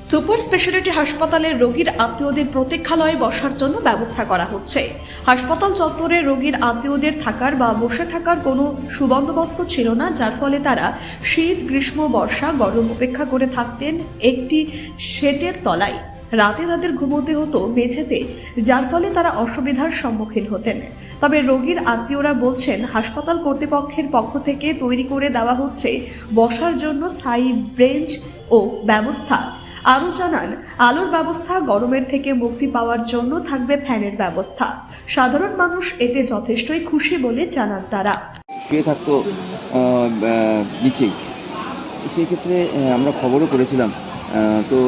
Super speciality হাসপাতালের রোগীর আত্মীয়দের প্রতীক্ষালয়ে বসার জন্য ব্যবস্থা করা হচ্ছে। হাসপাতাল চত্বরে রোগীর আত্মীয়দের থাকার বা বসে থাকার কোনো সুবন্দোবস্ত ছিল না, যার ফলে তারা শীত, গ্রীষ্ম, বর্ষা, গরম উপেক্ষা করে থাকতেন একটি শেডের তলায়। রাতে তাদের ঘুমোতে হতো মেঝেতে, যার ফলে তারা অসুবিধার সম্মুখীন হতেন। তবে রোগীর আত্মীয়রা বলছেন, হাসপাতাল কর্তৃপক্ষের পক্ষ থেকে তৈরি করে দেওয়া হচ্ছে বসার জন্য স্থায়ী বেঞ্চ ও ব্যবস্থা। আরও জানান, আলোর ব্যবস্থা, গরমের থেকে মুক্তি পাওয়ার জন্য থাকবে ফ্যানের ব্যবস্থা। সাধারণ মানুষ এতে যথেষ্টই খুশি বলে জানান তারা। শুয়ে থাকতো নিচেই, সেক্ষেত্রে আমরা খবরও করেছিলাম। তো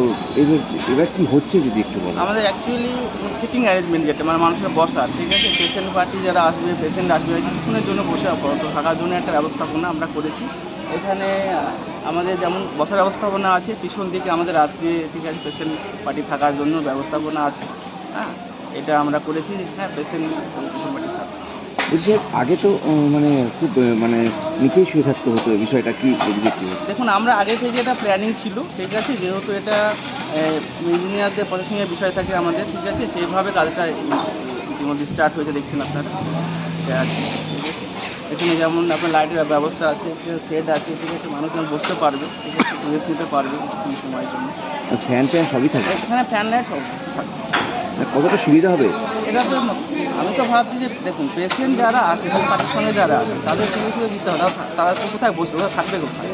এবার কি হচ্ছে যদি একটু বলেন। আমাদের অ্যাকচুয়ালি সিটিং অ্যারেঞ্জমেন্ট যেটা মানে মানুষের বসা, ঠিক আছে, পেশেন্ট পার্টি যারা আসবে, পেশেন্ট আসবে, কিছুক্ষণের জন্য বসে থাকার জন্য একটা ব্যবস্থাপনা আমরা করেছি। এখানে আমাদের যেমন বসার ব্যবস্থাপনা আছে, পিছন দিকে আমাদের রাত্রে, ঠিক আছে, পেশেন্ট পার্টি থাকার জন্য ব্যবস্থাপনা আছে। হ্যাঁ, এটা আমরা করেছি। হ্যাঁ, পেশেন্ট পার্টির সাথে বলছি, আগে তো খুব নিচেই শুয়ে থাকতে হতো, বিষয়টা কি দেখুন, আমরা আগে থেকে এটা প্ল্যানিং ছিল, ঠিক আছে, যেহেতু এটা ইঞ্জিনিয়ারদের প্রসেসিংয়ের বিষয় থাকে আমাদের, ঠিক আছে, সেইভাবে কাজটা ইতিমধ্যে স্টার্ট হয়েছে, দেখছেন আপনারা। ঠিক আছে, এখানে যেমন আপনার লাইটের ব্যবস্থা আছে, শেড আছে, ঠিক আছে, মানুষ যেন বসতে পারবে, ঠিক আছে, রেস্ট নিতে পারবে কিছুক্ষণ সময়ের জন্য। ফ্যান সবই থাকে এখানে ফ্যান লাইট সব থাকবে। কতটা সুবিধা হবে এটা তো আমি তো ভাবছি যে দেখুন, পেশেন্ট যারা আসে, তাদের সঙ্গে যারা আসে, তাদের সুবিধা দিতে হবে। তারা তো কোথায় বসবে, ওরা থাকবে কোথায়,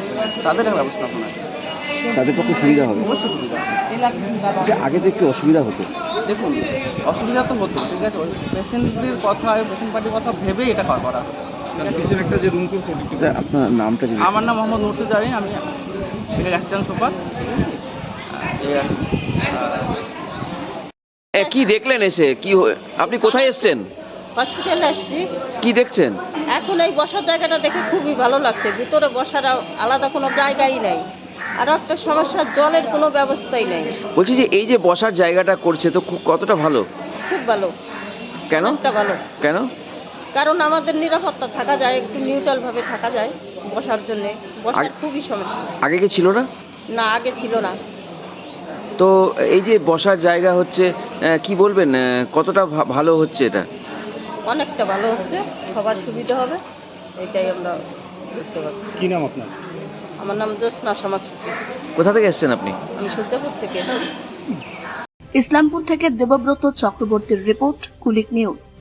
তাদের ব্যবস্থাপনা আছে, তাদের পক্ষে সুবিধা হবে। অবশ্যই সুবিধা হবে। আগে তো একটু অসুবিধা হতো। দেখুন, অসুবিধা তো হতো, ঠিক আছে, পেশেন্টের কথা, পেশেন্ট পার্টির কথা ভেবেই এটা করা হচ্ছে। আপনার নামটা যদি। আমার নাম মোহাম্মদ মুর্তজারি, আমি অ্যাসিস্ট্যান্ট সুপার। কি দেখলেন এসে? আপনি কোথায় এসেছেন? হসপিটালে আসছি। কি দেখছেন? এখন এই বসার জায়গাটা দেখে খুবই ভালো লাগছে। ভিতরে বসার আলাদা কোনো জায়গাই নেই। আরও একটা সমস্যা, জলের কোনো ব্যবস্থাই নেই। বলছি যে এই যে বসার জায়গাটা করছে, তো কতটা ভালো? খুব ভালো। কেন? একটা ভালো। কেন? কারণ আমাদের নিরাপত্তা থাকা যায়, একটু নিউট্রালভাবে থাকা যায় বসার জন্যে। বসার খুবই সমস্যা। আগে কি ছিল না? না, আগে ছিল না। তো এই যে বসার জায়গা হচ্ছে, কি বলবেন, কতটা ভালো হচ্ছে এটা? অনেকটা ভালো হচ্ছে, সবার সুবিধা হবে, এটাই আমরা বুঝতে পারছি। কি নাম আপনার? আমার নাম জ্যোৎস্না সমাজ। কোথা থেকে এসেছেন আপনি? আমি সূর্যাপুর থেকে। ইসলামপুর থেকে দেবব্রত চক্রবর্তীর রিপোর্ট, কুলিক নিউজ।